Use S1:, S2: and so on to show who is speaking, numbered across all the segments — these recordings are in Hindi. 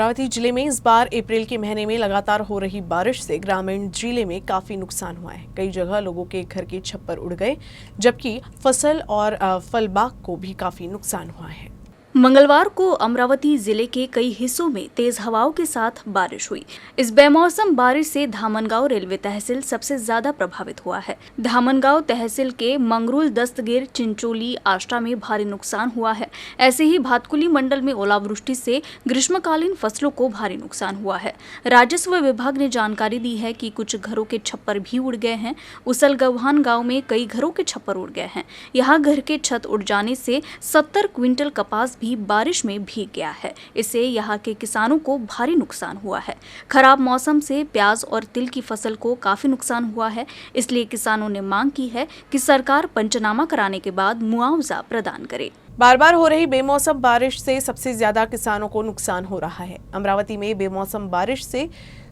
S1: अमरावती जिले में इस बार अप्रैल के महीने में लगातार हो रही बारिश से ग्रामीण जिले में काफी नुकसान हुआ है। कई जगह लोगों के घर के छप्पर उड़ गए, जबकि फसल और फल बाग को भी काफी नुकसान हुआ है।
S2: मंगलवार को अमरावती जिले के कई हिस्सों में तेज हवाओं के साथ बारिश हुई। इस बेमौसम बारिश से धामनगांव रेलवे तहसील सबसे ज्यादा प्रभावित हुआ है। धामनगांव तहसील के मंगरूल, दस्तगीर, चिंचोली, आष्टा में भारी नुकसान हुआ है। ऐसे ही भातकुली मंडल में ओलावृष्टि से ग्रीष्मकालीन फसलों को भारी नुकसान हुआ है। राजस्व विभाग ने जानकारी दी है कि कुछ घरों के छप्पर भी उड़ गए हैं। उसलगव्हान गाँव में कई घरों के छप्पर उड़ गए हैं। यहाँ घर के छत उड़ जाने से 70 क्विंटल कपास भी बारिश में भीग गया है। इससे यहाँ के किसानों को भारी नुकसान हुआ है। खराब मौसम से प्याज और तिल की फसल को काफी नुकसान हुआ है। इसलिए किसानों ने मांग की है कि सरकार पंचनामा कराने के बाद मुआवजा प्रदान करे।
S1: बार बार हो रही बेमौसम बारिश से सबसे ज्यादा किसानों को नुकसान हो रहा है। अमरावती में बेमौसम बारिश से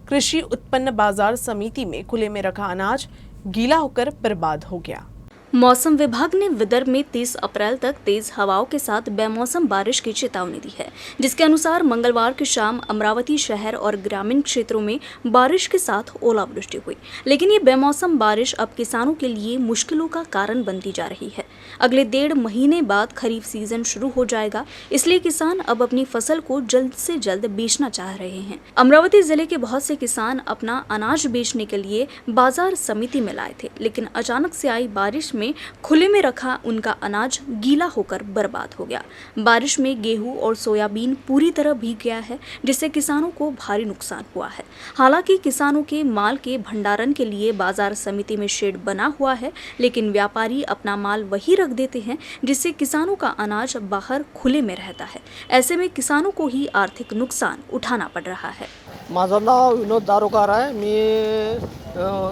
S1: कृषि उत्पन्न बाजार समिति में खुले में रखा अनाज गीला होकर बर्बाद हो गया।
S2: मौसम विभाग ने विदर्भ में 30 अप्रैल तक तेज हवाओं के साथ बेमौसम बारिश की चेतावनी दी है, जिसके अनुसार मंगलवार की शाम अमरावती शहर और ग्रामीण क्षेत्रों में बारिश के साथ ओलावृष्टि हुई। लेकिन ये बेमौसम बारिश अब किसानों के लिए मुश्किलों का कारण बनती जा रही है। अगले 1.5 महीने बाद खरीफ सीजन शुरू हो जाएगा, इसलिए किसान अब अपनी फसल को जल्द से जल्द बेचना चाह रहे हैं। अमरावती जिले के बहुत से किसान अपना अनाज बेचने के लिए बाजार समिति में लाए थे, लेकिन अचानक से आई बारिश में खुले में रखा उनका अनाज गीला होकर बर्बाद हो गया। बारिश में गेहूं और सोयाबीन पूरी तरह भीग गया है, जिससे किसानों को भारी नुकसान हुआ है। हालांकि किसानों के माल के भंडारण के लिए बाजार समिति में शेड बना हुआ है, लेकिन व्यापारी अपना माल वही रख देते हैं, जिससे किसानों का अनाज बाहर खुले में रहता है। ऐसे में किसानों को ही आर्थिक नुकसान उठाना पड़ रहा है।
S3: माझं नाव विनोद दारोकार आहे। मी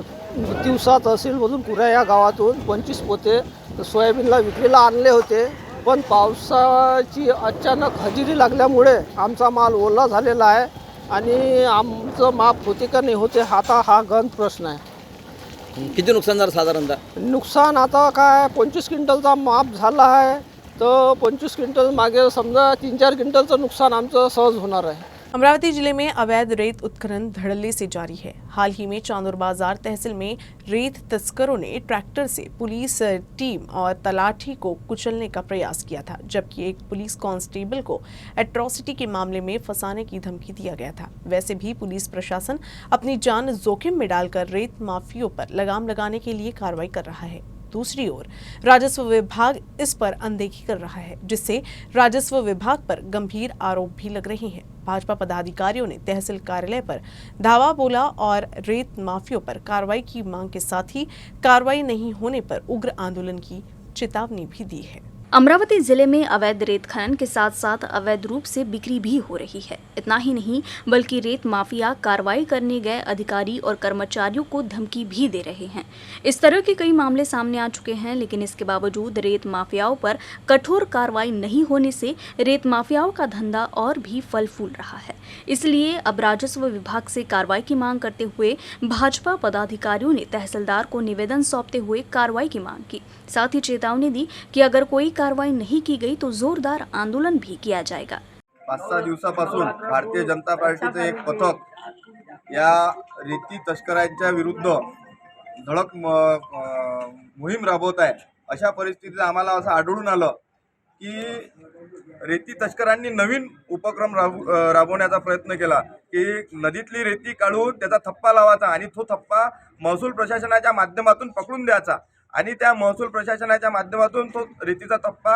S3: दिवसा तहसीलमधून कुऱ्हा या गावातून 25 पोते सोयाबीनला विक्रीला आणले होते, पण पावसाची अचानक हजेरी लागल्यामुळे आमचा माल ओला झालेला आहे आणि आमचं माप होते का नाही होते आता हा गंज प्रश्न आहे।
S4: किती नुकसान झालं साधारणतः?
S3: नुकसान आता काय 25 क्विंटलचा माप झाला आहे, तर 25 क्विंटल मागे समजा 3-4 क्विंटलचं नुकसान आमचं सहज होणार आहे।
S1: अमरावती जिले में अवैध रेत उत्खनन धड़ल्ले से जारी है। हाल ही में चांदूर बाजार तहसील में रेत तस्करों ने ट्रैक्टर से पुलिस टीम और तलाठी को कुचलने का प्रयास किया था, जबकि एक पुलिस कांस्टेबल को एट्रॉसिटी के मामले में फंसाने की धमकी दिया गया था। वैसे भी पुलिस प्रशासन अपनी जान जोखिम में डालकर रेत माफियों पर लगाम लगाने के लिए कार्रवाई कर रहा है। दूसरी ओर राजस्व विभाग इस पर अनदेखी कर रहा है, जिससे राजस्व विभाग पर गंभीर आरोप भी लग रहे हैं। भाजपा पदाधिकारियों ने तहसील कार्यालय पर धावा बोला और रेत माफियों पर कार्रवाई की मांग के साथ ही कार्रवाई नहीं होने पर उग्र आंदोलन की चेतावनी भी दी है।
S2: अमरावती जिले में अवैध रेत खनन के साथ साथ अवैध रूप से बिक्री भी हो रही है। इतना ही नहीं, बल्कि रेत माफिया कार्रवाई करने गए अधिकारी और कर्मचारियों को धमकी भी दे रहे हैं। इस तरह के कई मामले सामने आ चुके हैं, लेकिन इसके बावजूद रेत माफियाओं पर कठोर कार्रवाई नहीं होने से रेत माफियाओं का धंधा और भी फल फूल रहा है। इसलिए अब राजस्व विभाग से कार्रवाई की मांग करते हुए भाजपा पदाधिकारियों ने तहसीलदार को निवेदन सौंपते हुए कार्रवाई की मांग की। साथ ही चेतावनी दी कि अगर कोई कार्रवाई नहीं की गई तो जोरदार आंदोलन भी किया जाएगा।
S5: 5-6 दिवसापासून भारतीय जनता पार्टीचे एक पथक या रेती तस्करांच्या विरुद्ध धडक मोहीम राबवत आहे। अशा परिस्थितीत आम्हाला असं आढळून आलं की रेती तस्करांनी नवीन उपक्रम राबवण्याचा प्रयत्न केला की नदीतली रेती काढून त्याचा थप्पा लावायचा आणि तो थप्पा महसूल प्रशासनाच्या माध्यमातून पकडून द्यायचा आणि त्या महसूल प्रशासनाच्या माध्यमातून तो रेतीचा थप्पा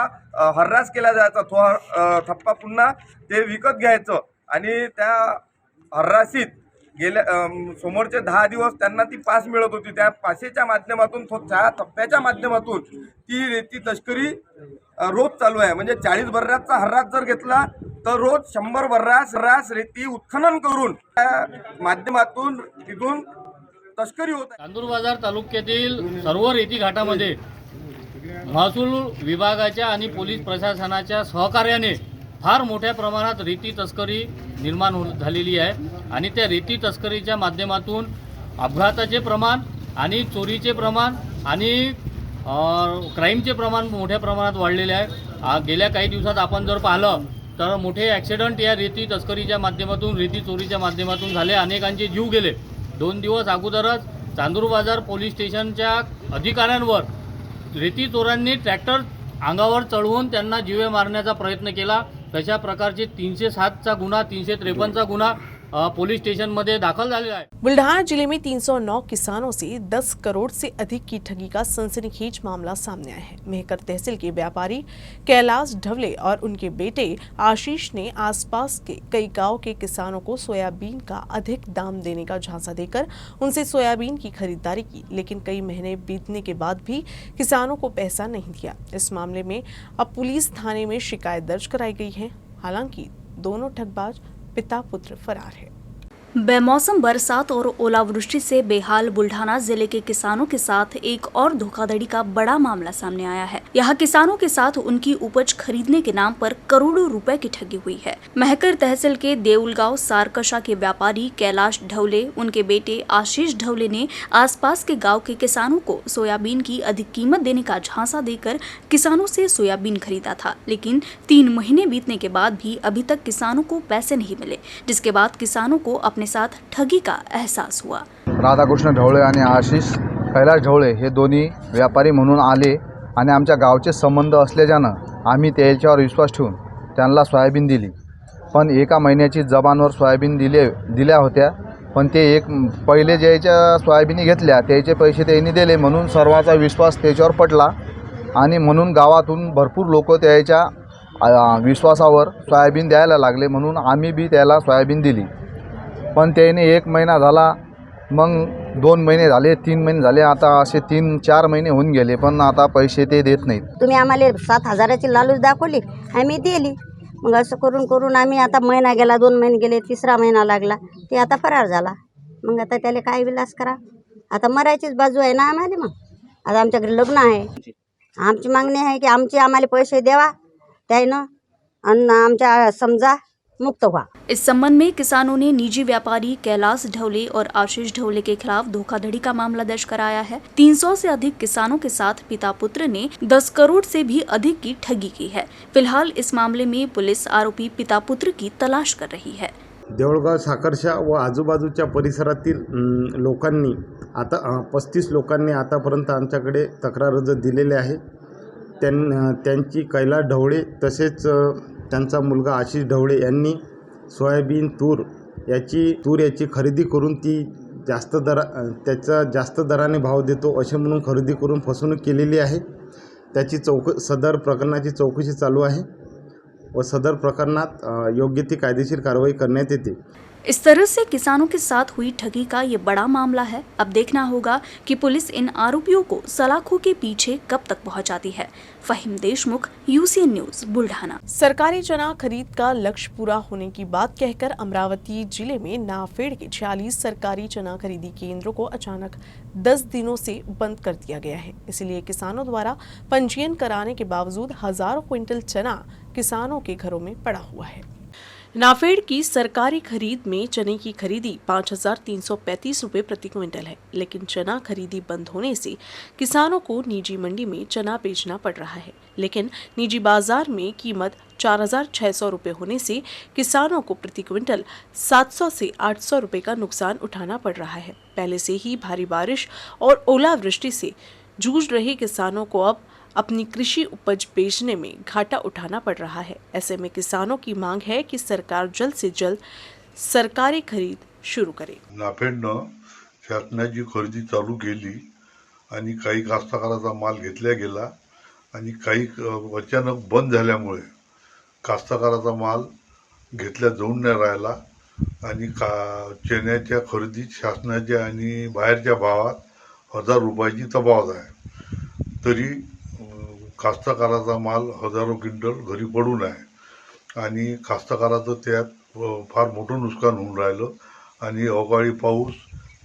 S5: हर्रास केला जायचा। तो थप्पा पुन्हा ते विकत घ्यायचं आणि त्या हर्रासीत गेल्या समोरचे 10 दिवस त्यांना ती पास मिळत होती। त्या पासेच्या माध्यमातून त्या थप्प्याच्या माध्यमातून ती रेती तस्करी रोज चालू आहे। म्हणजे 40 बर्राचा हर्रास जर घेतला तर रोज 100 बर्रास रेती उत्खनन करून त्या माध्यमातून तिथून तस्करी होत आहे।
S6: चांदूर बाजार तालुक्यातील सर्व रेती घाटामध्ये महसूल विभागाच्या आणि पोलीस प्रशासनाच्या सहकार्याने फार मोठ्या प्रमाणात रेती तस्करी निर्माण झालेली आहे आणि त्या रेती तस्करीच्या माध्यमातून अपघाताचे प्रमाण आणि चोरीचे प्रमाण आणि क्राईमचे प्रमाण मोठ्या प्रमाणात वाढलेले आहे। गेल्या काही दिवसात आपण जर पाहिलं तर मोठे ॲक्सिडंट या रेती तस्करीच्या माध्यमातून, रेती चोरीच्या माध्यमातून झाले. अनेकांचे जीव गेले. 2 दिवस अगोदरच चांदूर बाजार पोलीस स्टेशनच्या अधिकाऱ्यांवर रेती चोरांनी ट्रॅक्टर अंगावर चढवून त्यांना जीवे मारण्याचा प्रयत्न केला. तशा प्रकारचे 307चा गुन्हा, 353चा गुन्हा पुलिस स्टेशन में दाखिल झालेला है।
S1: बुल्ढाना जिले में 309 किसानों से 10 करोड़ से अधिक की ठगी का सनसनीखेज मामला सामने आया है। मेहकर तहसील के व्यापारी कैलाश ढवले और उनके बेटे आशीष ने आसपास के कई गांव के किसानों को सोयाबीन का अधिक दाम देने का झांसा देकर उनसे सोयाबीन की खरीदारी की, लेकिन कई महीने बीतने के बाद भी किसानों को पैसा नहीं दिया। इस मामले में अब पुलिस थाने में शिकायत दर्ज कराई गई है। हालांकि दोनों ठगबाज पिता पुत्र फरार है।
S2: बेमौसम बरसात और ओलावृष्टि से बेहाल बुल्ढाना जिले के किसानों के साथ एक और धोखाधड़ी का बड़ा मामला सामने आया है। यहाँ किसानों के साथ उनकी उपज खरीदने के नाम पर करोड़ों रुपए की ठगी हुई है। महकर तहसील के देउलगांव सारकशा के व्यापारी कैलाश ढवले, उनके बेटे आशीष ढवले ने आसपास के गांव के किसानों को सोयाबीन की अधिक कीमत देने का झांसा देकर किसानों से सोयाबीन खरीदा था, लेकिन 3 महीने बीतने के बाद भी अभी तक किसानों को पैसे नहीं मिले, जिसके बाद किसानों को अपने साथ ठगी का एहसास हुआ।
S4: राधाकृष्ण ढवळे आणि आशिष कैलाश ढवळे हे दोन्ही व्यापारी म्हणून आले आणि आमच्या गावचे संबंध असल्याच्यानं आम्ही त्याच्यावर विश्वास ठेवून त्यांना सोयाबीन दिली। पण एका महिन्याची जबानवर सोयाबीन दिल्या होत्या, पण ते एक पहिले ज्याच्या सोयाबीन घेतल्या त्याचे पैसे त्यांनी दिले म्हणून सर्वांचा विश्वास त्याच्यावर पटला आणि म्हणून गावातून भरपूर लोक त्याच्या विश्वासावर सोयाबीन द्यायला लागले, म्हणून आम्ही बी त्याला सोयाबीन दिली। पण त्याने 1 महिना झाला, मग 2 महिने झाले, 3 महिने झाले, आता असे 3-4 महिने होऊन गेले, पण आता पैसे ते देत नाहीत।
S7: तुम्ही आम्हाला 7,000ची लालूच दाखवली, आम्ही दिली। मग असं करून करून आम्ही आता महिना गेला, 2 महिने गेले, 3रा महिना लागला, ते आता फरार झाला। मग आता त्याला काय विलास करा, आता मरायचीच बाजू आहे ना आम्हाला। मग आता आमच्या घरी लग्न आहे, आमची मागणी आहे की आम्हाला पैसे द्यावा त्यानं आणि आमच्या समजा मुक्त हुआ।
S2: इस संबंध में किसानों ने निजी व्यापारी कैलाश ढवले और आशीष ढवले के खिलाफ धोखाधड़ी का मामला दर्ज कराया है। 300 से अधिक किसानों के साथ पिता पुत्र ने 10 करोड़ से भी अधिक की ठगी की है। फिलहाल इस मामले में पुलिस आरोपी पिता पुत्र की तलाश कर रही है।
S8: देऊळगाव साखरशा व आजूबाजूच्या परिसरातील लोकांनी आता 35 लोकांनी आतापर्यंत आमच्याकडे तक्रार अर्ज दिलेले आहे। त्यांची कैलाश ढवळे तसेच त्यांचा मुलगा आशिष ढवळे यांनी सोयाबीन तूर याची खरेदी करून ती जास्त दराने भाव देतो असे म्हणून खरेदी करून फसवणूक केलेली आहे। त्याची सदर प्रकरणाची चौकशी चालू आहे व सदर प्रकरणात योग्य ती कायदेशीर कारवाई करण्यात येते।
S2: इस तरह से किसानों के साथ हुई ठगी का ये बड़ा मामला है। अब देखना होगा कि पुलिस इन आरोपियों को सलाखों के पीछे कब तक पहुंचाती है। Fahim Deshmukh, UCN news, Buldhana.
S1: सरकारी चना खरीद का लक्ष्य पूरा होने की बात कहकर अमरावती जिले में नाफेड़ के 46 सरकारी चना खरीदी केंद्रों को अचानक 10 दिनों से बंद कर दिया गया है। इसलिए किसानों द्वारा पंजीयन कराने के बावजूद हजारों क्विंटल चना किसानों के घरों में पड़ा हुआ है। नाफेड़ की सरकारी खरीद में चने की खरीदी 5,335 रुपये प्रति क्विंटल है, लेकिन चना खरीदी बंद होने से किसानों को निजी मंडी में चना बेचना पड़ रहा है। लेकिन निजी बाजार में कीमत 4,600 रुपये होने से किसानों को प्रति क्विंटल 700 से 800 रुपये का नुकसान उठाना पड़ रहा है। पहले से ही भारी बारिश और ओलावृष्टि से जूझ रहे किसानों को अब अपनी कृषि उपज बेचने में घाटा उठाना पड़ रहा है। ऐसे में किसानों की मांग है कि सरकार जल्द से जल्द सरकारी खरीद शुरू करे।
S9: नाफेडनं शासनाची खरेदी चालू केली आणि काही कास्तकाराचा माल घेतला गेला आणि काही अचानक बंद झाल्यामुळे कास्तकाराचा माल घेतला जाऊन नाही राहिला आणि चण्याच्या खरेदीत शासनाच्या आणि बाहेरच्या भावात 1000 रुपयाची तफावत आहे। तरी कास्तकाराचा माल हजारो क्विंटल घरी पडून आहे आणि कास्तकाराचं त्यात फार मोठं नुकसान होऊन राहिलं आणि अवकाळी पाऊस,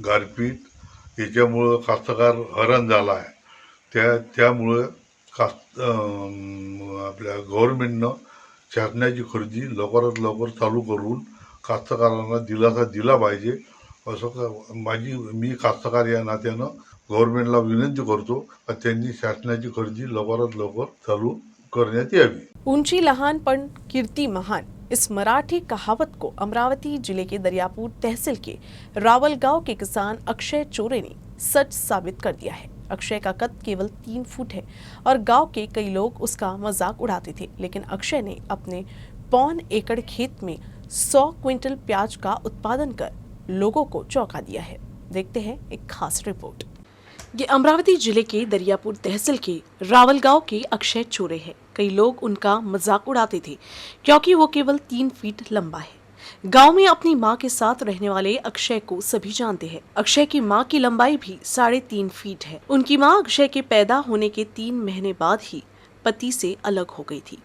S9: गारपीट याच्यामुळं कास्तकार हैराण झाला आहे। त्यामुळे आपल्या गव्हर्नमेंटनं शासनाची खरेदी लवकरात लवकर चालू करून कास्तकारांना दिलासा दिला पाहिजे असं मी कास्तकार या नात्यानं गव्हर्नमेंटला विनंती करतो की त्यांनी शासनाची खरेदी लवकरात लवकर चालू करण्यात यावी.
S1: ऊंची लहान पण कीर्ती महान, इस मराठी कहावत को अमरावती जिले के दरियापुर तहसील के रावल गांव के किसान अक्षय चोरे ने सच साबित कर दिया है। अक्षय का कद केवल 3 फुट है और गांव के कई लोग उसका मजाक उड़ाते थे, लेकिन अक्षय ने अपने 1.25 एकड़ खेत में 100 क्विंटल प्याज का उत्पादन कर लोगों को चौंका दिया है। देखते हैं एक खास रिपोर्ट। ये अमरावती जिले के दरियापुर तहसील के रावल गांव के अक्षय चोरे हैं। कई लोग उनका मजाक उड़ाते थे क्योंकि वो केवल 3 फीट लंबा है। गांव में अपनी मां के साथ रहने वाले अक्षय को सभी जानते हैं। अक्षय की मां की लंबाई भी 3.5 फीट है। उनकी मां अक्षय के पैदा होने के 3 महीने बाद ही पति से अलग हो गई थी।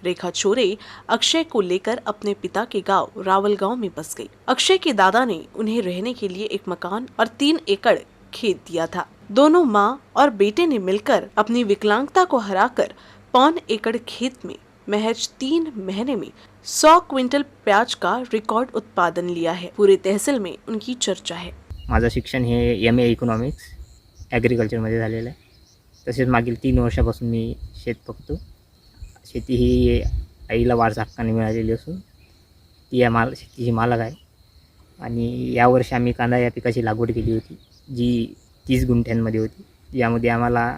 S1: रेखा चोरे अक्षय को लेकर अपने पिता के गांव रावल गांव में बस गई। अक्षय के दादा ने उन्हें रहने के लिए एक मकान और 3 एकड़ खेत दिया था। दोनों मां और बेटे ने मिलकर अपनी विकलांगता को हराकर 1.25 एकड़ खेत में महज 3 महीने में 100 क्विंटल प्याज का रिकॉर्ड उत्पादन लिया है। पूरे तहसील में उनकी चर्चा है।
S10: माझं शिक्षण हे MA इकॉनॉमिक्स ॲग्रिकल्चरमध्ये झालेलं आहे। तसेच मागील 3 वर्षापासून मी शेत बघतो। शेती ही आईला वारसा हक्काने मिळालेली असून ती शेतीची मालक आहे आणि यावर्षी आम्ही कांदा या पिकाची लागवड केली होती, जी 30 गुंठ्यांमध्ये होती। यामध्ये आम्हाला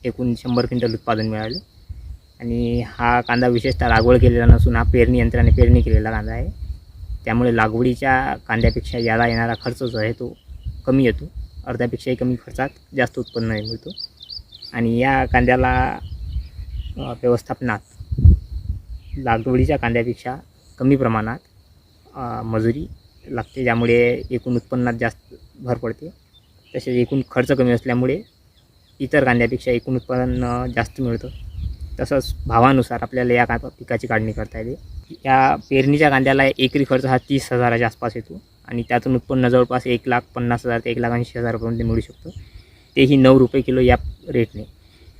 S10: एकूण 100 क्विंटल उत्पादन मिळालं आणि हा कांदा विशेषतः लागवड केलेला नसून हा पेरणी यंत्राने पेरणी केलेला कांदा आहे। त्यामुळे लागवडीच्या कांद्यापेक्षा याला येणारा खर्च जो आहे तो कमी येतो, अर्ध्यापेक्षाही कमी खर्चात जास्त उत्पन्न मिळतो आणि या कांद्याला व्यवस्थापनात लागवडीच्या कांद्यापेक्षा कमी प्रमाणात मजुरी लागते, ज्यामुळे एकूण उत्पन्नात जास्त भर पडते। तसेच एकूण खर्च कमी असल्यामुळे इतर कांद्यापेक्षा एकूण उत्पादन जास्त मिळतं। तसंच भावानुसार आपल्याला या पिकाची काढणी करता येते। या पेरणीच्या कांद्याला एकरी खर्च हा 30,000च्या आसपास येतो आणि त्यातून उत्पन्न जवळपास 1,50,000 ते 1,80,000 पर्यंत मिळू शकतं, तेही 9 रुपये किलो या रेटने,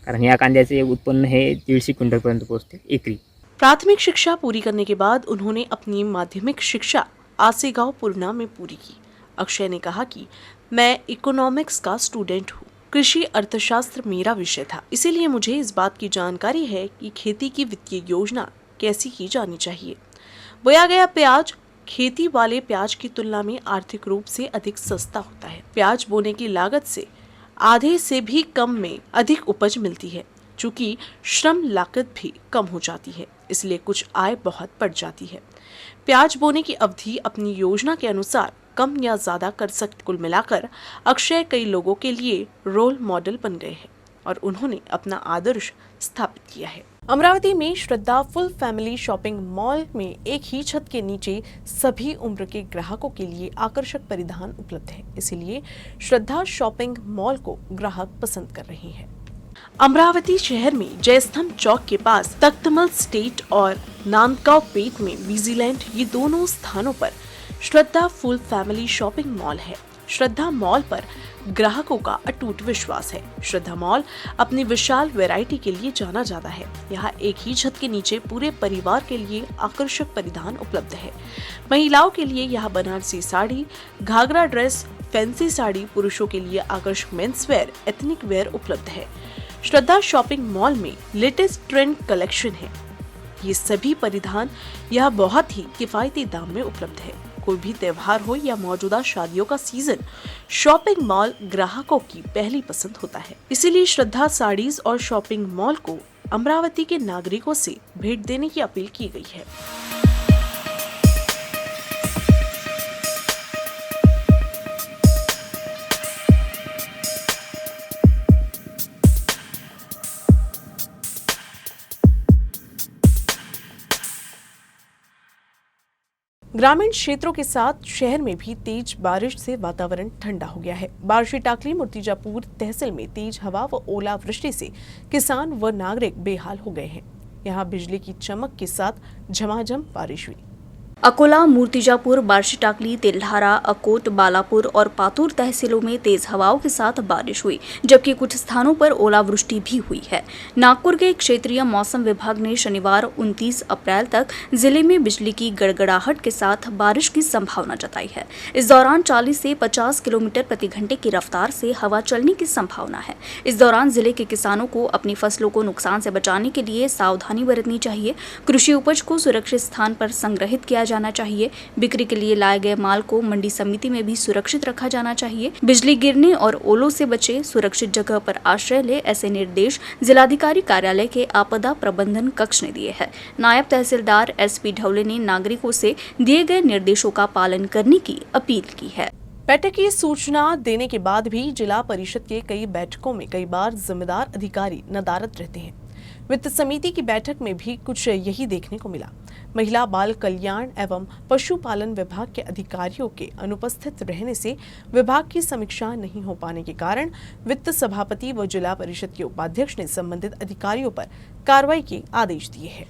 S10: कारण या कांद्याचे उत्पन्न हे 150 क्विंटलपर्यंत पोहोचते एकरी।
S1: प्राथमिक शिक्षा पूरी करने के बाद उन्होंने अपनी माध्यमिक शिक्षा आसेगांव पुरना में पूरी की। अक्षय ने कहा कि मैं इकोनॉमिक्स का स्टूडेंट हूँ, कृषि अर्थशास्त्र मेरा विषय था, इसीलिए मुझे इस बात की जानकारी है कि खेती की वित्तीय योजना कैसी की जानी चाहिए। बोया गया प्याज खेती वाले प्याज की तुलना में आर्थिक रूप से अधिक सस्ता होता है। प्याज बोने की लागत से आधे से भी कम में अधिक उपज मिलती है। चूँकि श्रम लागत भी कम हो जाती है, इसलिए कुछ आय बहुत बढ़ जाती है। प्याज बोने की अवधि अपनी योजना के अनुसार कम या ज्यादा कर सकते। कुल मिलाकर अक्षय कई लोगों के लिए रोल मॉडल बन गए हैं और उन्होंने अपना आदर्श स्थापित किया है। अमरावती में श्रद्धा फुल फैमिली शॉपिंग मॉल में एक ही छत के नीचे सभी उम्र के ग्राहकों के लिए आकर्षक परिधान उपलब्ध है, इसीलिए श्रद्धा शॉपिंग मॉल को ग्राहक पसंद कर रहे हैं। अमरावती शहर में जयस्तंभ चौक के पास तख्तमल स्टेट और नांदगांव पेट में विजिलैंड, ये दोनों स्थानों पर श्रद्धा फुल फैमिली शॉपिंग मॉल है। श्रद्धा मॉल पर ग्राहकों का अटूट विश्वास है। श्रद्धा मॉल अपनी विशाल वैरायटी के लिए जाना जाता है। यहाँ एक ही छत के नीचे पूरे परिवार के लिए आकर्षक परिधान उपलब्ध है। महिलाओं के लिए यहाँ बनारसी साड़ी, घाघरा ड्रेस, फैंसी साड़ी, पुरुषों के लिए आकर्षक मेंस वेयर, एथनिक वेयर उपलब्ध है। श्रद्धा शॉपिंग मॉल में लेटेस्ट ट्रेंड कलेक्शन है। ये सभी परिधान यहाँ बहुत ही किफायती दाम में उपलब्ध है। कोई भी त्योहार हो या मौजूदा शादियों का सीजन, शॉपिंग मॉल ग्राहकों की पहली पसंद होता है। इसीलिए श्रद्धा साड़ीज और शॉपिंग मॉल को अमरावती के नागरिकों से भेंट देने की अपील की गई है। ग्रामीण क्षेत्रों के साथ शहर में भी तेज बारिश से वातावरण ठंडा हो गया है। बारिशी टाकली मूर्तिजापुर तहसील में तेज हवा व ओलावृष्टि से किसान व नागरिक बेहाल हो गए हैं। यहाँ बिजली की चमक के साथ झमाझम बारिश हुई।
S2: अकोला, मूर्तिजापुर, बार्शी टाकली, तेल्हारा, अकोट, बालापुर और पातूर तहसीलों में तेज हवाओं के साथ बारिश हुई, जबकि कुछ स्थानों पर ओलावृष्टि भी हुई है। नागपुर के क्षेत्रीय मौसम विभाग ने शनिवार 29 अप्रैल तक जिले में बिजली की गड़गड़ाहट के साथ बारिश की संभावना जताई है। इस दौरान 40 से 50 किलोमीटर प्रति घंटे की रफ्तार से हवा चलने की संभावना है। इस दौरान जिले के किसानों को अपनी फसलों को नुकसान से बचाने के लिए सावधानी बरतनी चाहिए। कृषि उपज को सुरक्षित स्थान पर संग्रहित किया जाना चाहिए। बिक्री के लिए लाए गए माल को मंडी समिति में भी सुरक्षित रखा जाना चाहिए। बिजली गिरने और ओलों से बचे, सुरक्षित जगह पर आश्रय ले, ऐसे निर्देश जिलाधिकारी कार्यालय के आपदा प्रबंधन कक्ष ने दिए हैं। नायब तहसीलदार SP ढवले ने नागरिकों से दिए गए निर्देशों का पालन करने की अपील की है।
S1: बैठक की सूचना देने के बाद भी जिला परिषद के कई बैठकों में कई बार जिम्मेदार अधिकारी नदारद रहते हैं। वित्त समिति की बैठक में भी कुछ यही देखने को मिला। महिला बाल कल्याण एवं पशुपालन विभाग के अधिकारियों के अनुपस्थित रहने से विभाग की समीक्षा नहीं हो पाने के कारण वित्त सभापति व जिला परिषद के उपाध्यक्ष ने संबंधित अधिकारियों पर कार्रवाई के आदेश दिए हैं।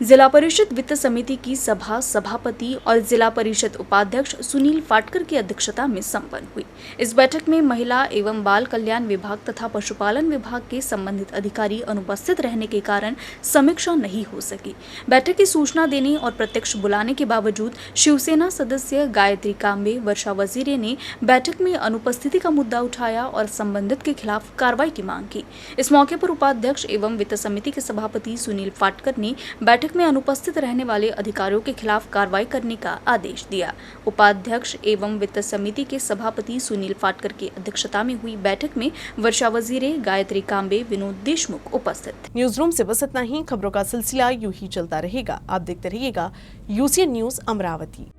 S2: जिला परिषद वित्त समिति की सभा सभापति और जिला परिषद उपाध्यक्ष सुनील फाटकर की अध्यक्षता में संपन्न हुई। इस बैठक में महिला एवं बाल कल्याण विभाग तथा पशुपालन विभाग के संबंधित अधिकारी अनुपस्थित रहने के कारण समीक्षा नहीं हो सकी। बैठक की सूचना देने और प्रत्यक्ष बुलाने के बावजूद शिवसेना सदस्य गायत्री कांबे, वर्षा वजीरे ने बैठक में अनुपस्थिति का मुद्दा उठाया और संबंधित के खिलाफ कार्रवाई की मांग की। इस मौके पर उपाध्यक्ष एवं वित्त समिति के सभापति सुनील फाटकर ने बैठक में अनुपस्थित रहने वाले अधिकारियों के खिलाफ कार्रवाई करने का आदेश दिया। उपाध्यक्ष एवं वित्त समिति के सभापति सुनील फाटकर की अध्यक्षता में हुई बैठक में वर्षा वजीरे, गायत्री कांबे, विनोद देशमुख उपस्थित।
S1: न्यूज रूम से बस इतना ही। खबरों का सिलसिला यूं ही चलता रहेगा। आप देखते रहिएगा UCN न्यूज अमरावती।